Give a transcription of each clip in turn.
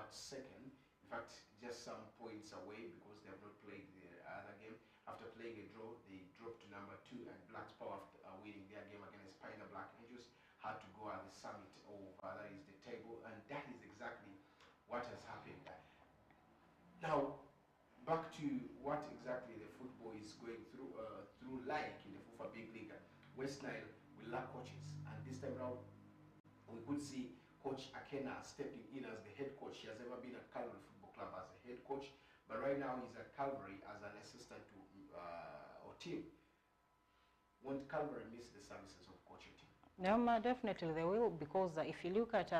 not second. In fact, just some points away because they have not played the other game. After playing a draw, they dropped to number 2, and Black Power, after winning their game against Pioneer Black Angels, had to go at the summit of that is the table, and that is exactly what has happened. Now, back to what exactly the football is going through like in the FUFA Big League. West Nile will lack coaches, and this time around we could see Coach Akena stepping in as the head coach. He has ever been at Calvary Football Club as a head coach, but right now he's at Calvary as an assistant to Otim. Won't Calvary miss the services of Coach Otim? No, definitely they will, because if you look at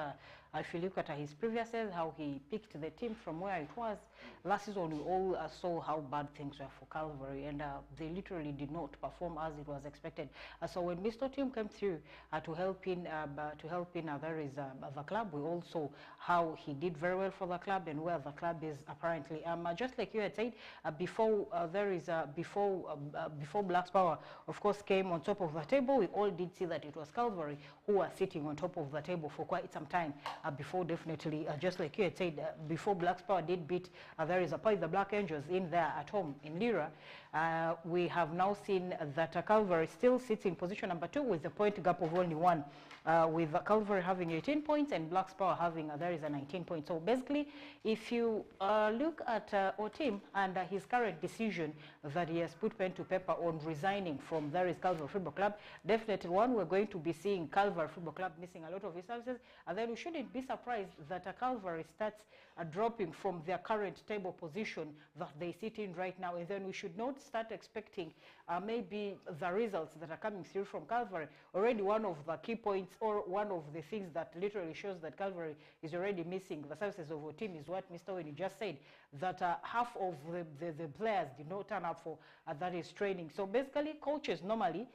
his previous years, how he picked the team from where it was last season, we all saw how bad things were for Calvary, and they literally did not perform as it was expected. So when Mr. Team came through to help in the club, we all saw how he did very well for the club and where the club is apparently. Just like you had said, before Black Power, of course, came on top of the table, we all did see that it was Calvary who were sitting on top of the table for quite some time before, definitely, just like you had said, before Black Power did beat the Black Angels in there at home in Lira. We have now seen that Calvary still sits in position number 2 with a point gap of only 1, with Calvary having 18 points and Black Power having 19 points. So basically, if you look at Otim and his current decision that he has put pen to paper on resigning from Calvary Football Club, definitely one, we're going to be seeing Calvary Football Club missing a lot of his services, and then we shouldn't be surprised that Calvary starts dropping from their current table position that they sit in right now, and then we should not start expecting maybe the results that are coming through from Calvary. Already one of the key points, or one of the things that literally shows that Calvary is already missing the services of our team, is what Mr. Weni just said, that half of the players did not turn up for that is training. So basically, coaches normally,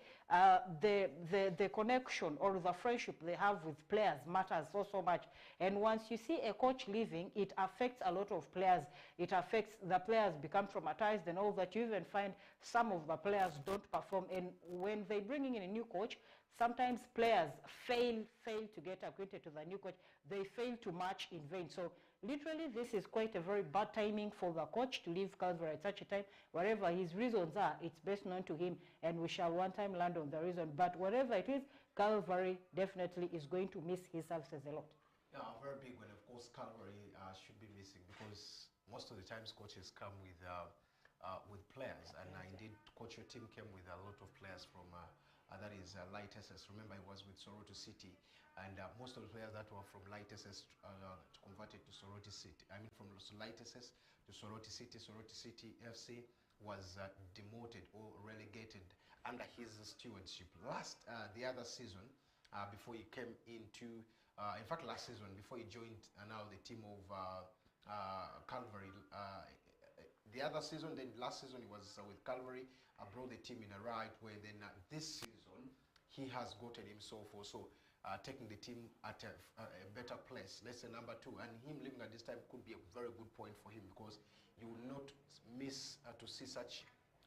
the connection or the friendship they have with players matters so much. And once you see a coach leaving, it affects a lot of players. It affects the players, become traumatized and all that. You even find some of the players don't perform. And when they're bringing in a new coach, sometimes players fail to get acquainted to the new coach. They fail to match in vain. So literally, this is quite a very bad timing for the coach to leave Calvary at such a time. Whatever his reasons are, it's best known to him, and we shall one time land on the reason. But whatever it is, Calvary definitely is going to miss his services a lot. Yeah, a very big one. Of course, Calvary should be missing, because most of the times coaches come with players, and indeed, Coach your team came with a lot of players from that is Light SS. Remember, he was with Soroti City, and most of the players that were from Light SS converted to Soroti City. I mean, from Light SS to Soroti City. Soroti City FC was demoted or relegated under his stewardship. The other season, before he came into, in fact, last season, before he joined now the team of Calvary. The other season, then last season he was with Calvary, brought the team in a right way. Then this season he has gotten himself also taking the team at a better place, let's say number 2. And him leaving at this time could be a very good point for him, because you will not miss to see such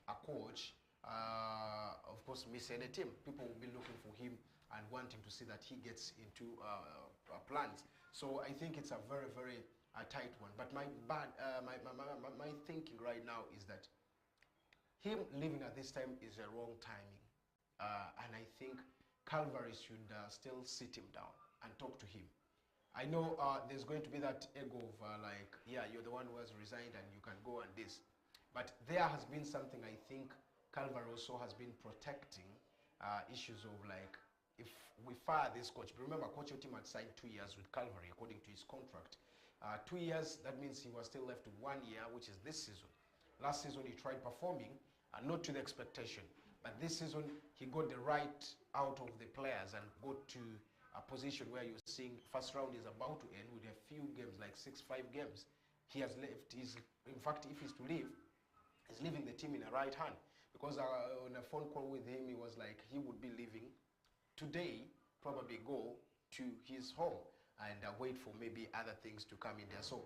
a coach, of course, miss any team. People will be looking for him and wanting to see that he gets into plans. So I think it's a very, very tight one. But my thinking right now is that him leaving at this time is a wrong timing, and I think Calvary should still sit him down and talk to him. I know there's going to be that ego of like, yeah, you're the one who has resigned and you can go and this, but there has been something I think Calvary also has been protecting, issues of like, if we fire this coach, but remember, Coach your team had signed 2 years with Calvary according to his contract. 2 years, that means he was still left 1 year, which is this season. Last season he tried performing, not to the expectation, but this season he got the right out of the players and got to a position where you're seeing first round is about to end with a few games, like 6-5 games. He has left. In fact, if he's to leave, he's leaving the team in a right hand, because on a phone call with him, he was like he would be leaving today, probably go to his home and wait for maybe other things to come in there. So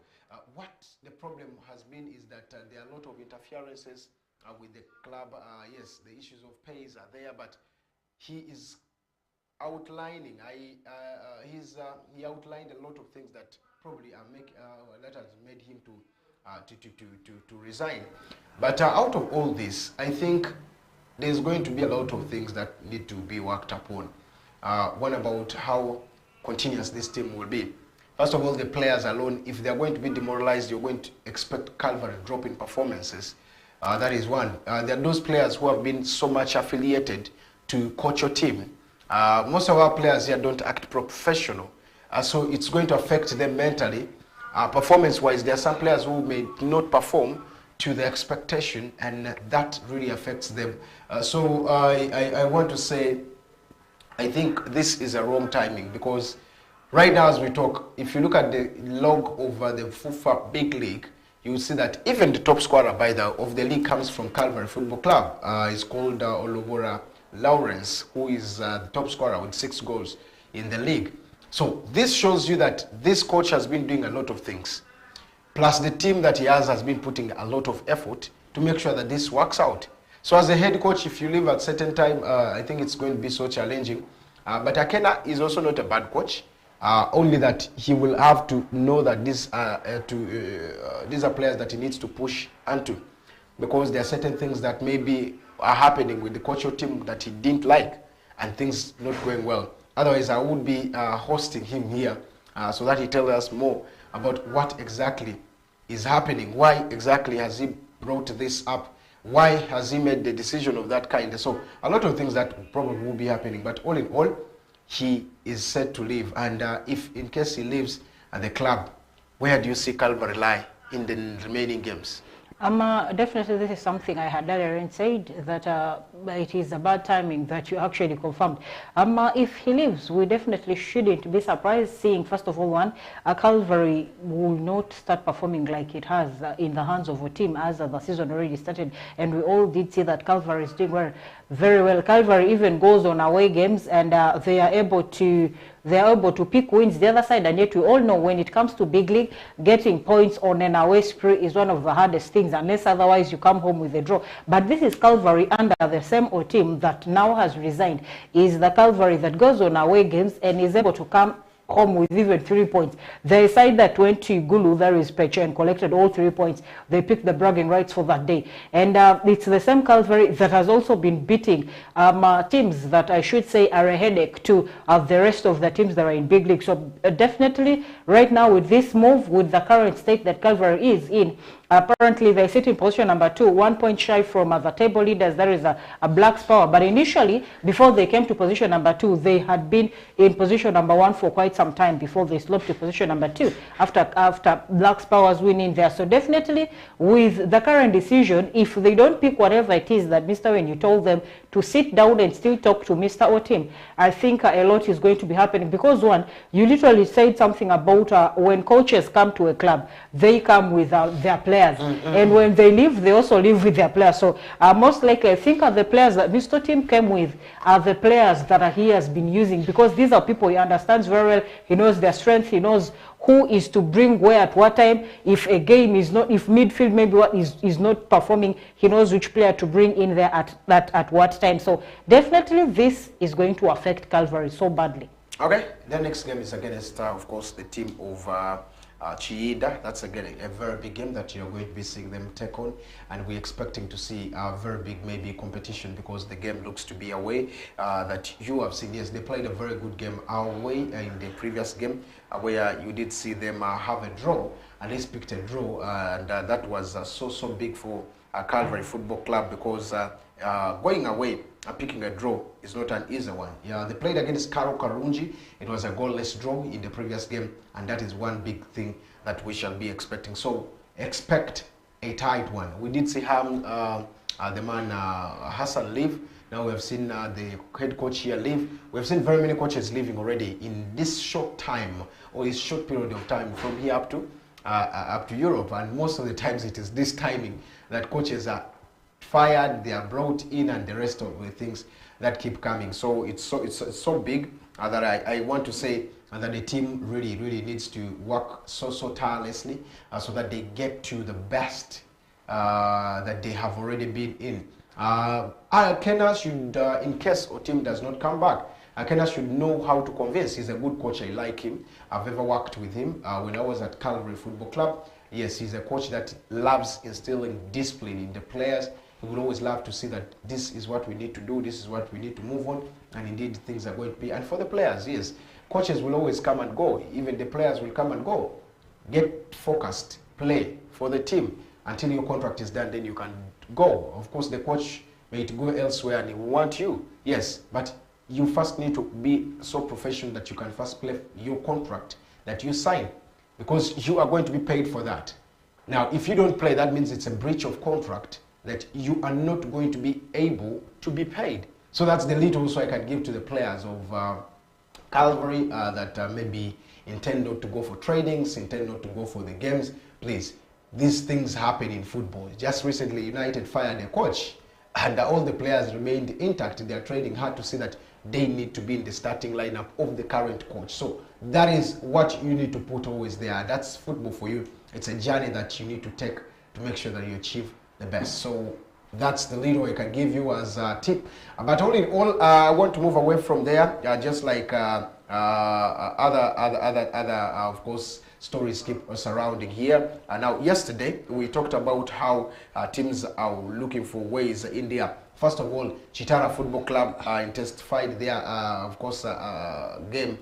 what the problem has been is that there are a lot of interferences with the club. Yes, the issues of pays are there, but he is outlining, he outlined a lot of things that probably that has made him to resign. But out of all this, I think there's going to be a lot of things that need to be worked upon. One about how continuous this team will be. First of all, the players alone, if they're going to be demoralized, you're going to expect Calvary drop in performances. That is one. There are those players who have been so much affiliated to coach your team. Most of our players here don't act professional, so it's going to affect them mentally. Performance-wise, there are some players who may not perform to the expectation, and that really affects them. So I want to say, I think this is a wrong timing, because right now as we talk, if you look at the log over the FUFA Big League, you will see that even the top scorer of the league comes from Calvary Football Club. It's called Ologora Lawrence, who is the top scorer with 6 goals in the league. So this shows you that this coach has been doing a lot of things. Plus the team that he has been putting a lot of effort to make sure that this works out. So as a head coach, if you leave at certain time, I think it's going to be so challenging. But Akena is also not a bad coach. Only that he will have to know that these are players that he needs to push onto, because there are certain things that maybe are happening with the coaching team that he didn't like, and things not going well. Otherwise, I would be hosting him here so that he tells us more about what exactly is happening. Why exactly has he brought this up? Why has he made the decision of that kind? So a lot of things that probably will be happening. But all in all, he is set to leave. And if in case he leaves at the club, where do you see Calvary lie in the remaining games? Definitely this is something I had earlier said, that it is a bad timing that you actually confirmed. If he leaves, we definitely shouldn't be surprised seeing, first of all, Calvary will not start performing like it has in the hands of a team as the season already started, and we all did see that Calvary is doing very well. Calvary even goes on away games, and they are able to pick wins the other side, and yet we all know when it comes to big league, getting points on an away spree is one of the hardest things, unless otherwise you come home with a draw. But this is Calvary under the same team that now has resigned. Is the Calvary that goes on away games and is able to come home with even 3 points. The side that went to Gulu, there is Peche, and collected all 3 points. They picked the bragging rights for that day. And it's the same Calvary that has also been beating teams that I should say are a headache to the rest of the teams that are in big league. So definitely right now with this move, with the current state that Calvary is in, apparently they sit in position number 2, 1 point shy from the table leaders. There is a Blacks Power. But initially, before they came to position number 2, they had been in position number 1 for quite some time before they sloped to position number 2 after Blacks Powers winning there. So definitely with the current decision, if they don't pick whatever it is that Mr. When you told them to sit down and still talk to Mr. Otim, I think a lot is going to be happening, because one, you literally said something about when coaches come to a club, they come with their players, and when they leave, they also leave with their players. So most likely, I think the players that Mr. Tim came with are the players that he has been using, because these are people he understands very well. He knows their strength. He knows who is to bring where at what time. If a game is not, if midfield maybe is not performing, he knows which player to bring in there at what time. So definitely this is going to affect Calvary so badly. Okay, the next game is against, of course, the team of Chiida. That's again a very big game that you're going to be seeing them take on, and we're expecting to see a very big maybe competition, because the game looks to be away. That you have seen, yes, they played a very good game away in the previous game, where you did see them have a draw, and they picked a draw, and that was so big for Calvary Football Club, because going away and picking a draw is not an easy one. Yeah, they played against Karo Karunji. It was a goalless draw in the previous game, and that is one big thing that we shall be expecting. So expect a tight one. We did see the man Hassan leave. Now we have seen the head coach here leave. We have seen very many coaches leaving already in this short time, or this short period of time, from here up to Europe. And most of the times it is this timing that coaches are fired, they are brought in, and the rest of the things that keep coming. So it's so big that I want to say that the team really needs to work so tirelessly so that they get to the best that they have already been in. Kenya should, in case our team does not come back, Akena should know how to convince. He's a good coach. I like him. I've ever worked with him when I was at Calvary Football Club. Yes, he's a coach that loves instilling discipline in the players. He would always love to see that this is what we need to do, this is what we need to move on, and indeed things are going to be. And for the players, yes, coaches will always come and go. Even the players will come and go. Get focused, play for the team until your contract is done, then you can go. Of course, the coach may go elsewhere and he will want you, yes, but you first need to be so professional that you can first play your contract that you sign, because you are going to be paid for that. Now, if you don't play, that means it's a breach of contract that you are not going to be able to be paid. So that's the little also I can give to the players of Calvary that maybe intend not to go for trainings, intend not to go for the games. Please, these things happen in football. Just recently, United fired a coach, and all the players remained intact. They are training hard to see that they need to be in the starting lineup of the current coach. So that is what you need to put always there. That's football for you. It's a journey that you need to take to make sure that you achieve the best. So that's the little I can give you as a tip. But all in all, I want to move away from there, just like other of course, stories keep surrounding here. Now, yesterday, we talked about how teams are looking for ways in there. First of all, Chitara Football Club intensified their, of course, game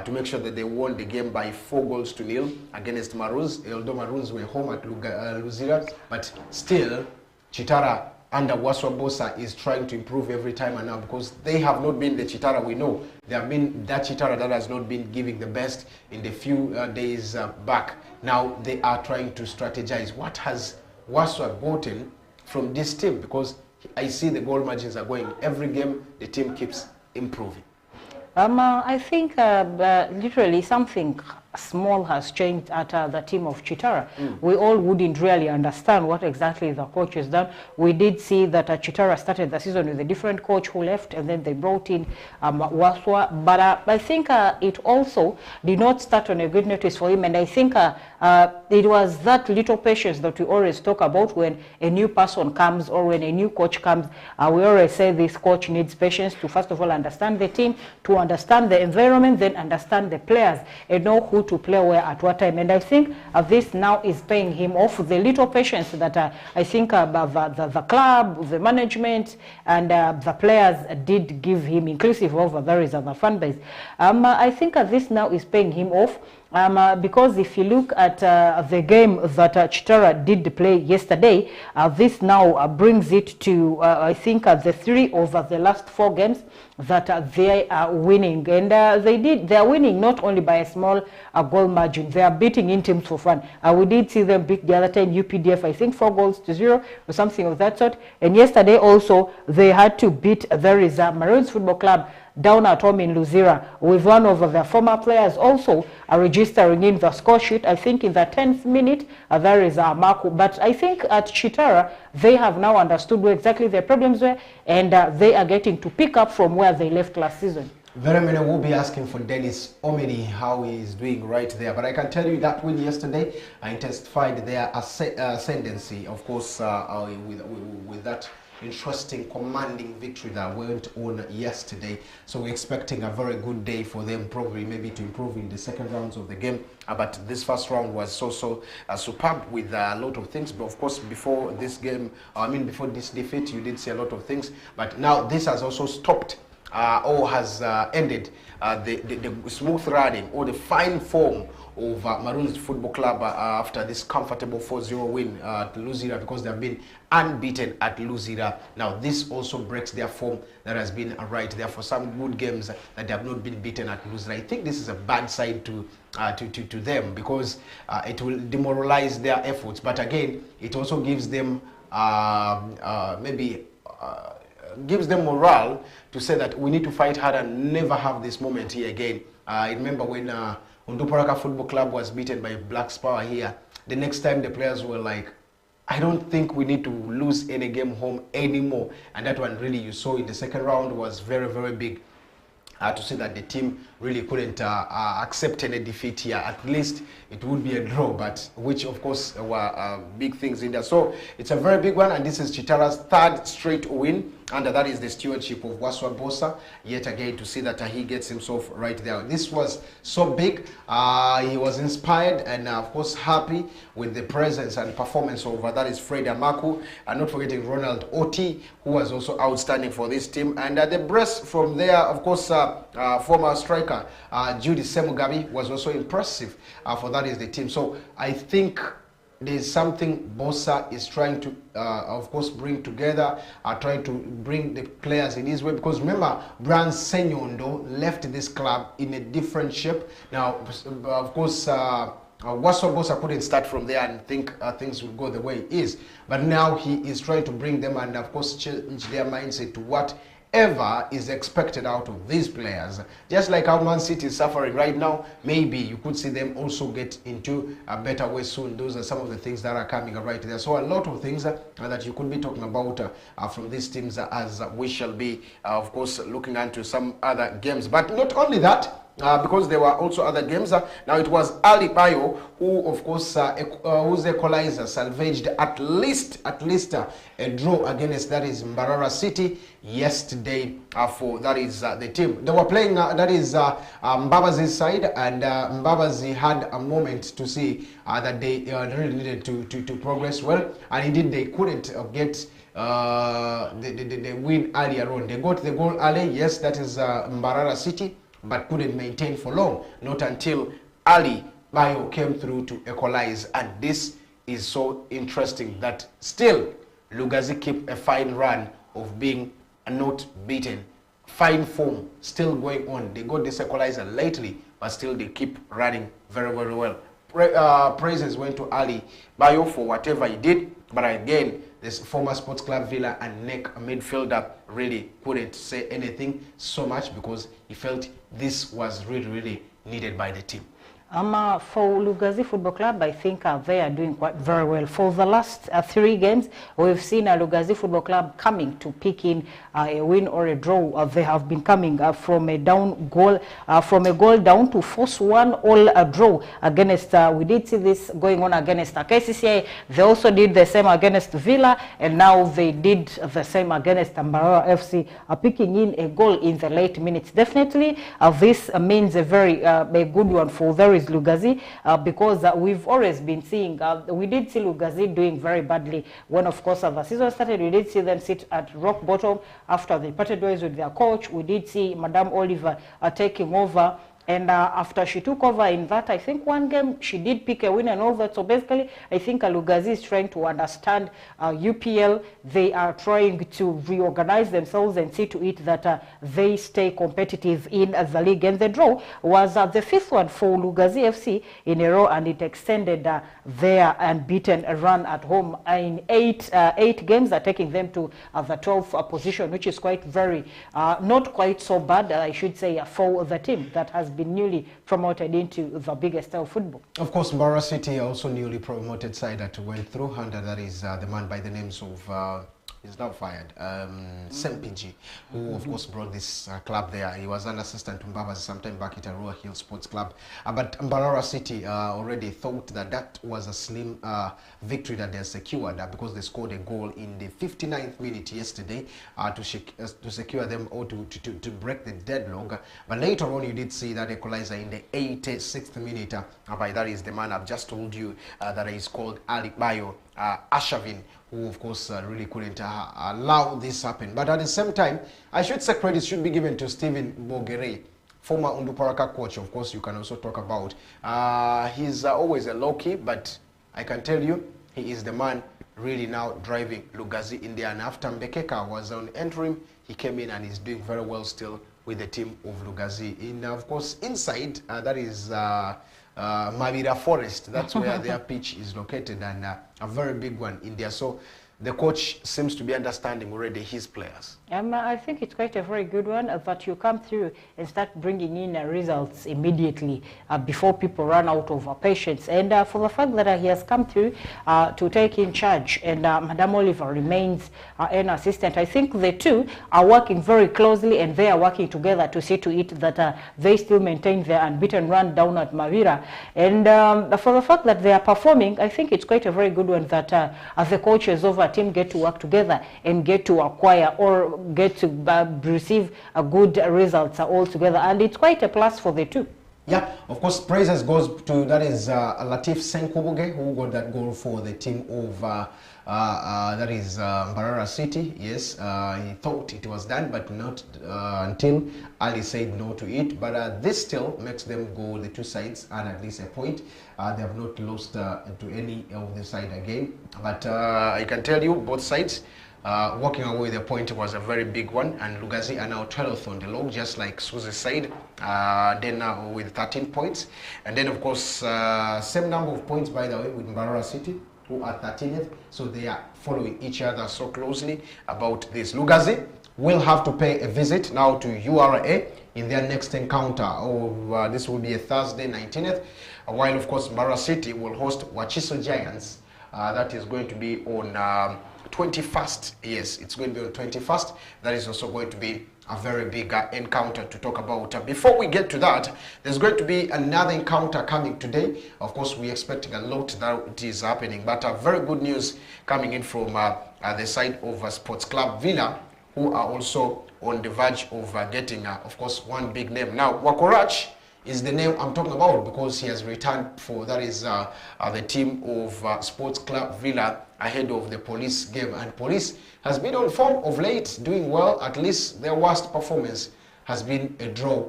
to make sure that they won the game by 4-0 against Maroons. Although Maroons were home at Luzira, but still, Chitara under Waswa Bosa is trying to improve every time and now, because they have not been the Chitara we know. They have been that Chitara that has not been giving the best in the few days back. Now they are trying to strategize. What has Waswa gotten from this team? Because I see the goal margins are going. Every game, the team keeps improving. I think literally something small has changed at the team of Chitara. We all wouldn't really understand what exactly the coach has done. We did see that Chitara started the season with a different coach who left, and then they brought in Waswa. But I think it also did not start on a good notice for him, and I think it was that little patience that we always talk about when a new person comes or when a new coach comes. We always say this coach needs patience to first of all understand the team, to understand the environment, then understand the players and know who to play where at what time. And I think this now is paying him off. The little patience that I think the club, the management, and the players did give him, inclusive of there is the fan base. I think this now is paying him off. Because if you look at the game that Chitara did play yesterday, this now brings it to, I think, the 3 over the last 4 games that they are winning. And they are winning not only by a small goal margin, they are beating in teams for fun. We did see them beat the other time, UPDF, I think 4-0 or something of that sort. And yesterday also, they had to beat, there is Maroons Football Club down at home in Luzira, with one of their former players also registering in the score sheet. I think in the 10th minute, there is Marco. But I think at Chitara, they have now understood where exactly their problems were, and they are getting to pick up from where they left last season. Very many will be asking for Dennis Omeni, how he is doing right there. But I can tell you that win yesterday intensified their ascendancy, of course, with that interesting, commanding victory that went on yesterday. So we're expecting a very good day for them, probably maybe to improve in the second rounds of the game. But this first round was so superb with a lot of things. But of course, before this game, before this defeat, you did see a lot of things. But now this has also stopped or has ended the smooth running or the fine form of Maroons Football Club after this comfortable 4-0 win at Luzira, because they have been unbeaten at Luzira. Now this also breaks their form that has been right there for some good games that they have not been beaten at Luzira. I think this is a bad side to them, because it will demoralize their efforts. But again, it also gives them gives them morale to say that we need to fight hard and never have this moment here again. I remember when Unduparaka Football Club was beaten by Blacks Power here. The next time the players were like, I don't think we need to lose any game home anymore. And that one really you saw in the second round was very, very big. To see that the team really couldn't accept any defeat here. At least it would be a draw, but which of course were big things in there. So it's a very big one, and this is Chitara's 3rd straight win under that is the stewardship of Waswa Bosa, yet again to see that he gets himself right there. This was so big. He was inspired and of course happy with the presence and performance of that is Fred Amaku, and not forgetting Ronald Oti, who was also outstanding for this team. And the brace from there, of course, former striker Judy Semugabi was also impressive for that is the team. So I think there's something Bosa is trying to, of course, bring together, trying to bring the players in his way. Because remember, Brian Senyondo left this club in a different shape. Now, of course, Waswa Bosa couldn't start from there and think things would go the way it is. But now he is trying to bring them and, of course, change their mindset to whatever is expected out of these players. Just like how Man City is suffering right now, maybe you could see them also get into a better way soon. Those are some of the things that are coming right there. So a lot of things that you could be talking about from these teams as we shall be, of course, looking into some other games. But not only that, because there were also other games. Now it was Ali Bayo who, of course, whose equalizer salvaged at least a draw against that is Mbarara City yesterday for that is the team. They were playing that is Mbabazi's side, and Mbabazi had a moment to see that they really needed to progress well, and indeed they couldn't get the win earlier on. They got the goal early, yes, that is Mbarara City, but couldn't maintain for long, not until Ali Bayo came through to equalize. And this is so interesting that still Lugazi keep a fine run of being not beaten. Fine form still going on. They got this equalizer lately, but still they keep running very, very well. Praises went to Ali Bayo for whatever he did, but again, this former Sports Club Villa and NEC midfielder really couldn't say anything so much because he felt this was really, really needed by the team. For Lugazi Football Club, I think they are doing quite very well. For the last 3 games, we've seen Lugazi Football Club coming to pick in a win or a draw. They have been coming from a goal down to force 1-1 draw against. We did see this going on against KCCA. They also did the same against Villa, and now they did the same against Mbarara FC, picking in a goal in the late minutes. Definitely, this means a very a good one for there is Lugazi, because we've always been seeing, we did see Lugazi doing very badly when, of course, the season started. We did see them sit at rock bottom after they parted ways with their coach. We did see Madame Oliver taking over. And after she took over in that, I think one game, she did pick a win and all that. So basically, I think Lugazi is trying to understand UPL. They are trying to reorganize themselves and see to it that they stay competitive in the league. And the draw was the 5th one for Lugazi FC in a row, and it extended their unbeaten run at home in 8 games, taking them to the 12th position, which is quite very, not quite so bad, I should say, for the team that has been newly promoted into the biggest style football. Of course, Mbarara City also newly promoted side that went through, and that is the man by the names of he's now fired, Sempiji, who of course brought this club there. He was an assistant to Mbabazi sometime back at Arua Hill Sports Club. But Mbarara City already thought that was a slim victory that they secured because they scored a goal in the 59th minute yesterday to secure them or to break the deadlock. But later on, you did see that equalizer in the 86th minute. By that is the man I've just told you that is called Ali Bayo Ashavin, who of course really couldn't allow this happen. But at the same time, I should say credit should be given to Stephen Bogere, former Unduparaka coach. Of course, you can also talk about. He's always a low-key, but I can tell you, he is the man really now driving Lugazi in there. And after Mbekeka was on interim, he came in and is doing very well still with the team of Lugazi. In, of course, inside, that is Mabira Forest. That's where their pitch is located, and a very big one in there. So the coach seems to be understanding already his players. I think it's quite a very good one that you come through and start bringing in results immediately before people run out of patience. And for the fact that he has come through to take in charge, and Madame Oliver remains an assistant, I think the two are working very closely, and they are working together to see to it that they still maintain their unbeaten run down at Mavira. And for the fact that they are performing, I think it's quite a very good one that the coaches over team get to work together and get to acquire or get to receive a good results all together, and it's quite a plus for the two. Yeah, of course, praises goes to, that is Latif Senkubuge, who got that goal for the team of that is Mbarara City. Yes, he thought it was done, but not until Ali said no to it. But this still makes them go, the two sides, and at least a point. They have not lost to any of the side again. But I can tell you, both sides walking away with a point was a very big one, and Lugazi are now 12th on the log, just like Suzy's side, then with 13 points. And then, of course, same number of points, by the way, with Mbarara City, who are 13th, so they are following each other so closely about this. Lugazi will have to pay a visit now to URA in their next encounter. This will be a Thursday, 19th, while, of course, Mbarara City will host Wachiso Giants. That is going to be on 21st. Yes, it's going to be on 21st. That is also going to be a very big encounter to talk about. Before we get to that, there's going to be another encounter coming today. Of course, we're expecting a lot that is happening, but very good news coming in from the side of Sports Club Villa, who are also on the verge of getting, of course, one big name. Now, Wakorach is the name I'm talking about because he has returned for, that is the team of Sports Club Villa ahead of the Police game. And Police has been on form of late, doing well. At least their worst performance has been a draw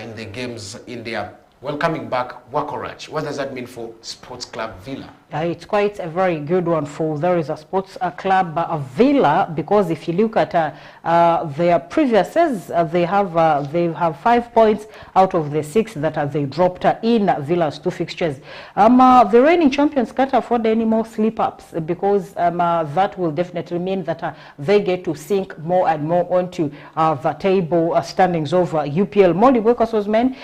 in the games in there. Welcoming back Wakorach. What does that mean for Sports Club Villa? It's quite a very good one for there is a sports club Villa, because if you look at their previouses, they have 5 points out of the 6 that they dropped in Villa's 2 fixtures. The reigning champions can't afford any more slip-ups, because that will definitely mean that they get to sink more and more onto the table standings of UPL. Modi Wekwaso's men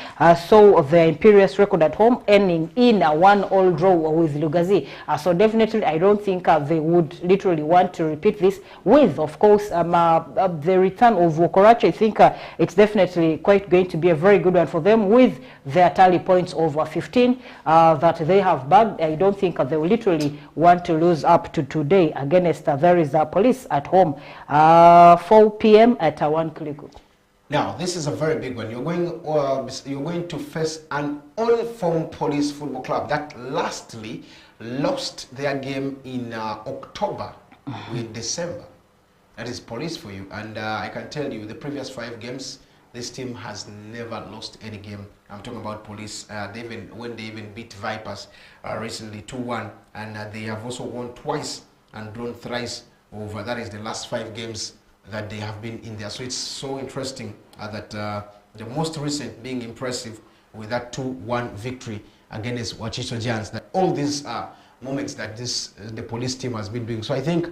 saw their imperious record at home, ending in a 1-all draw with Lugazi. So definitely, I don't think they would literally want to repeat this with, of course, the return of Wakorach. I think it's definitely quite going to be a very good one for them with their tally points over 15 that they have bagged. I don't think they will literally want to lose up to today against there is Police at home, 4 p.m. at 1 Kiliku. Now, this is a very big one. You're going to face an all-form Police Football Club that lastly lost their game in October with December. That is Police for you. And I can tell you, the previous 5 games, this team has never lost any game. I'm talking about Police. When they even beat Vipers recently 2-1, and they have also won twice and drawn thrice over. That is the last 5 games that they have been in there. So it's so interesting that the most recent being impressive with that 2-1 victory against Wachiso Giants, that all these moments that the Police team has been doing. So I think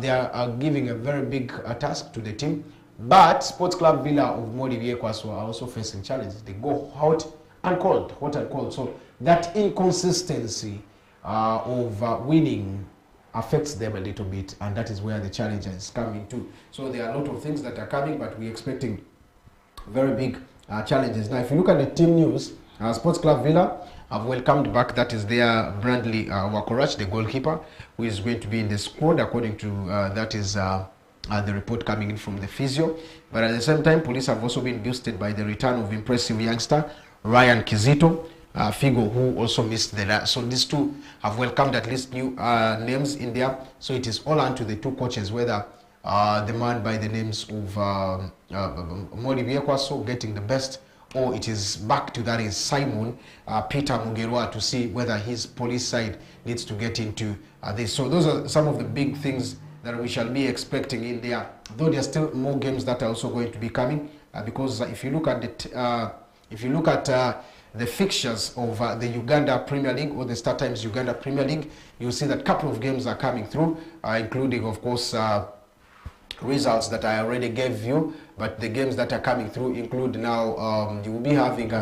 they are giving a very big task to the team. But Sports Club Villa of Modi Viekwaso are also facing challenges. They go hot and cold. So that inconsistency of winning affects them a little bit, and that is where the challenge is coming to. So there are a lot of things that are coming, but we're expecting very big challenges. Now, if you look at the team news, Sports Club Villa have welcomed back, that is their Brandley Wakorach, the goalkeeper, who is going to be in the squad, according to that is the report coming in from the physio. But at the same time, Police have also been boosted by the return of impressive youngster Ryan Kizito, Figo, who also missed the last. So these two have welcomed at least new names in there. So it is all on to the two coaches, whether the man by the names of Modi Viekwaso getting the best, or it is back to that is Simon Peter Mugerwa to see whether his Police side needs to get into this. So those are some of the big things that we shall be expecting in there. Though there are still more games that are also going to be coming, because if you look at the fixtures of the Uganda Premier League, or the Star Times Uganda Premier League, you'll see that a couple of games are coming through, including, of course, results that I already gave you. But the games that are coming through include now, you will be having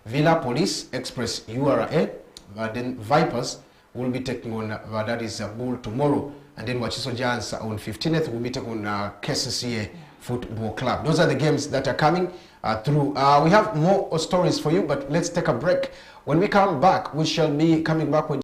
Villa Police Express URA, then Vipers will be taking on, that is Bull tomorrow, and then Wachiso Giants on 15th will be taking on KCCA Football Club. Those are the games that are coming through. We have more stories for you, but let's take a break. When we come back, we shall be coming back with